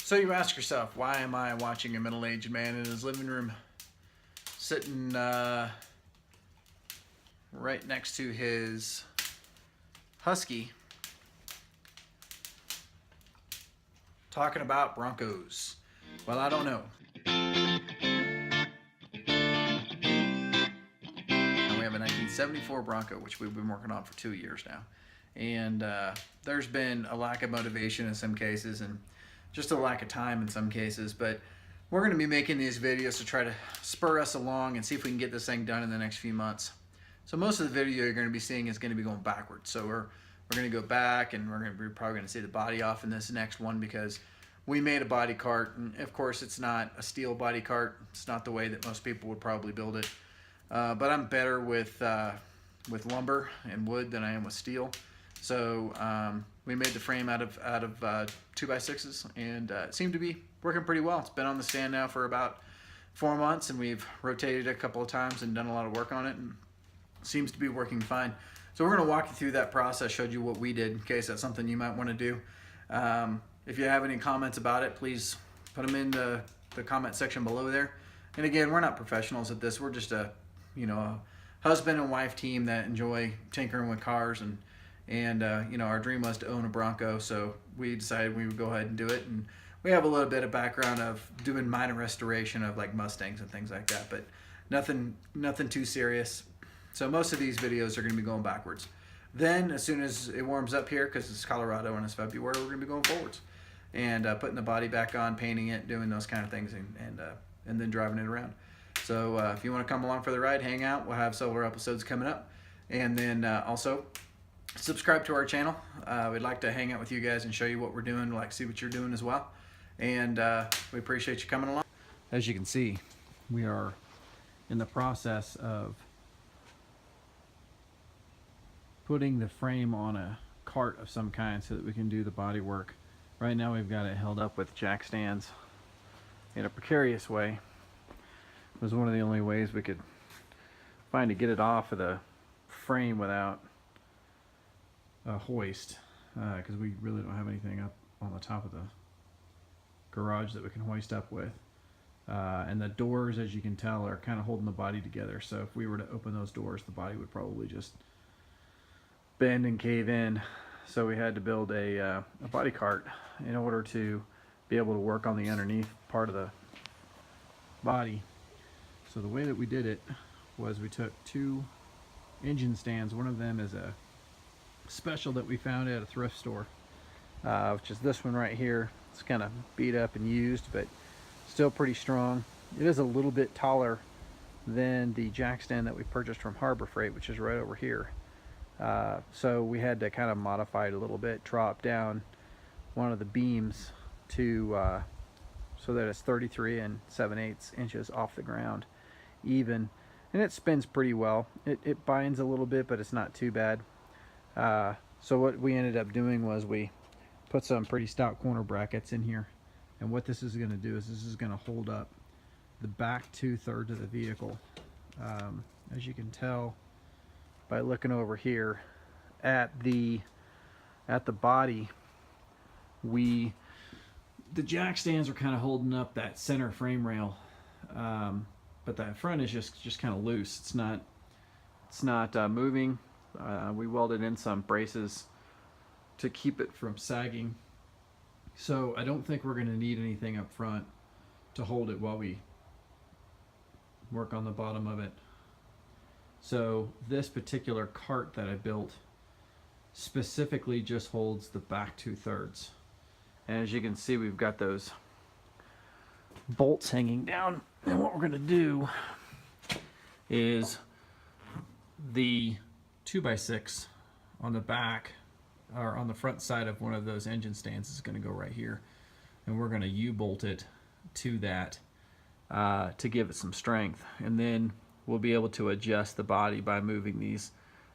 So you ask yourself, why am I watching a middle-aged man in his living room sitting right next to his husky talking about Broncos? Well, I don't know. And we have a 1974 Bronco, which we've been working on for 2 years now. And there's been a lack of motivation in some cases and just a lack of time in some cases, but we're going to be making these videos to try to spur us along and see if we can get this thing done in the next few months. So most of the video you're going to be seeing is going to be going backwards. So we're going to go back, and we're probably going to see the body off in this next one because we made a body cart, and of course it's not a steel body cart. It's not the way that most people would probably build it. But I'm better with lumber and wood than I am with steel. So we made the frame out of 2x6s, and it seemed to be working pretty well. It's been on the stand now for about 4 months, and we've rotated it a couple of times and done a lot of work on it, and it seems to be working fine. So we're going to walk you through that process, showed you what we did in case that's something you might want to do. If you have any comments about it, please put them in the comment section below there. And again, we're not professionals at this. We're just a husband and wife team that enjoy tinkering with cars, and our dream was to own a Bronco, so we decided we would go ahead and do it. And we have a little bit of background of doing minor restoration of like Mustangs and things like that, but nothing too serious. So most of these videos are going to be going backwards. Then as soon as it warms up here, because it's Colorado and it's February, we're going to be going forwards and putting the body back on, painting it, doing those kind of things, and then driving it around. So if you want to come along for the ride, hang out. We'll have several episodes coming up, and then also subscribe to our channel. We'd like to hang out with you guys and show you what we're doing. We'd like to see what you're doing as well, and we appreciate you coming along. As you can see, we are in the process of putting the frame on a cart of some kind so that we can do the body work. Right now we've got it held up with jack stands in a precarious way. It was one of the only ways we could find to get it off of the frame without a hoist, because we really don't have anything up on the top of the garage that we can hoist up with. And the doors, as you can tell, are kind of holding the body together. So if we were to open those doors, the body would probably just bend and cave in. So we had to build a body cart in order to be able to work on the underneath part of the body. So the way that we did it was we took 2 engine stands. One of them is a special that we found at a thrift store, which is this one right here. It's kind of beat up and used, but still pretty strong. It is a little bit taller than the jack stand that we purchased from Harbor Freight, which is right over here. So we had to kind of modify it a little bit, drop down one of the beams to so that it's 33 7/8 inches off the ground even, and it spins pretty well. It binds a little bit, but it's not too bad. So what we ended up doing was we put some pretty stout corner brackets in here, and what this is going to do is this is going to hold up the back 2/3 of the vehicle. As you can tell by looking over here at the body, the jack stands are kind of holding up that center frame rail, but that front is just kind of loose. It's not moving. We welded in some braces to keep it from sagging. So I don't think we're going to need anything up front to hold it while we work on the bottom of it. So this particular cart that I built specifically just holds the back 2/3. And as you can see, we've got those bolts hanging down. And what we're going to do is the 2x6 on the back, or on the front side of one of those engine stands, is going to go right here, and we're going to U-bolt it to that to give it some strength, and then we'll be able to adjust the body by moving these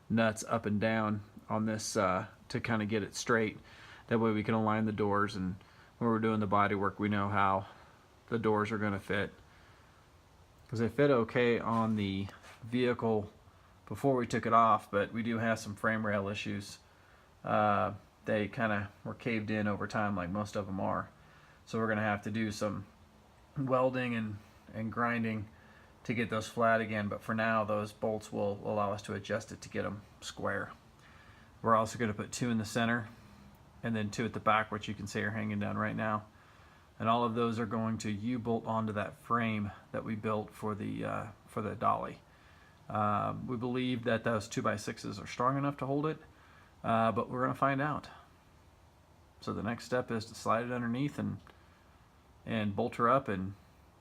nuts up and down on this to kind of get it straight. That way we can align the doors, and when we're doing the body work, we know how the doors are going to fit, because they fit okay on the vehicle before we took it off, but we do have some frame rail issues. They kind of were caved in over time, like most of them are. So we're going to have to do some welding and grinding to get those flat again, but for now those bolts will allow us to adjust it to get them square. We're also going to put 2 in the center and then 2 at the back, which you can see are hanging down right now. And all of those are going to U-bolt onto that frame that we built for the dolly. We believe that those 2x6s are strong enough to hold it, but we're going to find out. So the next step is to slide it underneath and bolt her up and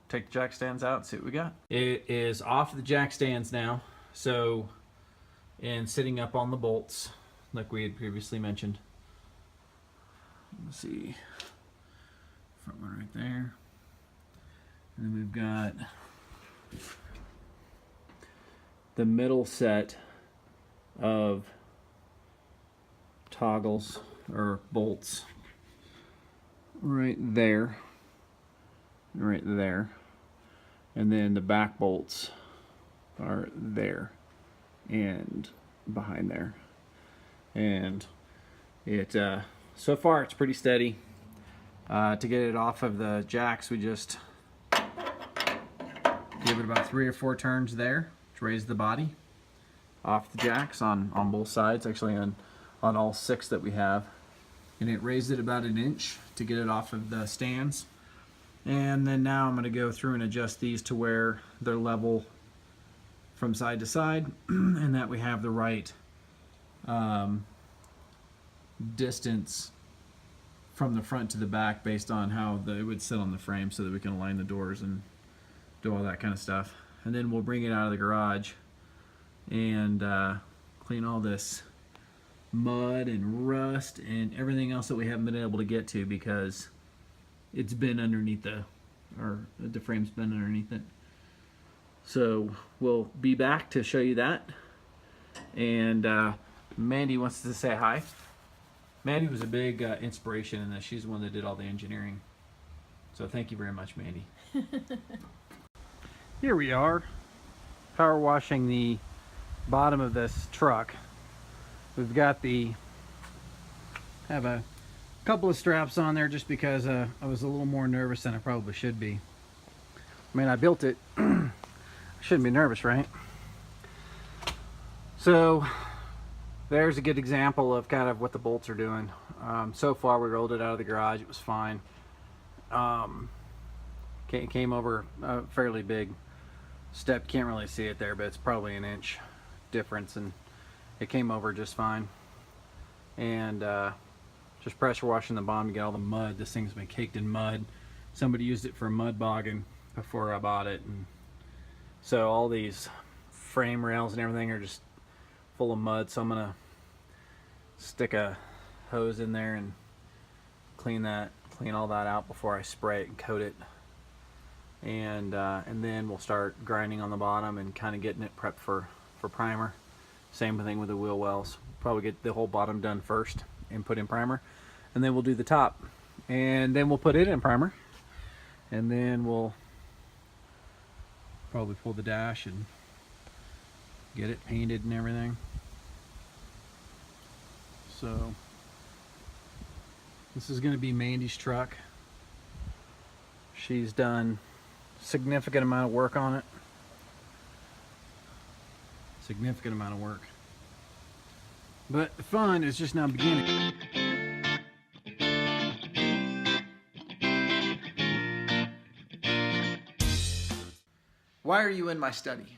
take the jack stands out and see what we got. It is off the jack stands now, so, and sitting up on the bolts like we had previously mentioned. Let's see, front one right there, and then we've got the middle set of toggles or bolts right there, and then the back bolts are there and behind there, and it so far it's pretty steady. To get it off of the jacks, we just give it about 3 or 4 turns there to raise the body off the jacks on both sides, actually on all 6 that we have, and it raised it about 1 inch to get it off of the stands. And then now I'm going to go through and adjust these to where they're level from side to side and that we have the right distance from the front to the back based on how it would sit on the frame, so that we can align the doors and do all that kind of stuff. And then we'll bring it out of the garage and clean all this mud and rust and everything else that we haven't been able to get to because it's been underneath the frame's been underneath it. So we'll be back to show you that. And Mandy wants to say hi. Mandy was a big inspiration in this. She's the one that did all the engineering. So thank you very much, Mandy. Here we are, power washing the bottom of this truck. We've got have a couple of straps on there just because I was a little more nervous than I probably should be. I mean, I built it. I shouldn't be nervous, right? So there's a good example of kind of what the bolts are doing. So far we rolled it out of the garage, it was fine. Came over a fairly big step, can't really see it there, but it's probably 1 inch difference, and it came over just fine. And just pressure washing the bottom to get all the mud. This thing's been caked in mud. Somebody used it for mud bogging before I bought it, and so all these frame rails and everything are just full of mud. So I'm gonna stick a hose in there and clean all that out before I spray it and coat it, and then we'll start grinding on the bottom and kind of getting it prepped for primer. Same thing with the wheel wells. Probably get the whole bottom done first and put in primer, and then we'll do the top, and then we'll put it in primer, and then we'll probably pull the dash and get it painted and everything. So this is going to be Mandy's truck. She's done a significant amount of work on it. Significant amount of work. But the fun is just now beginning. Why are you in my study?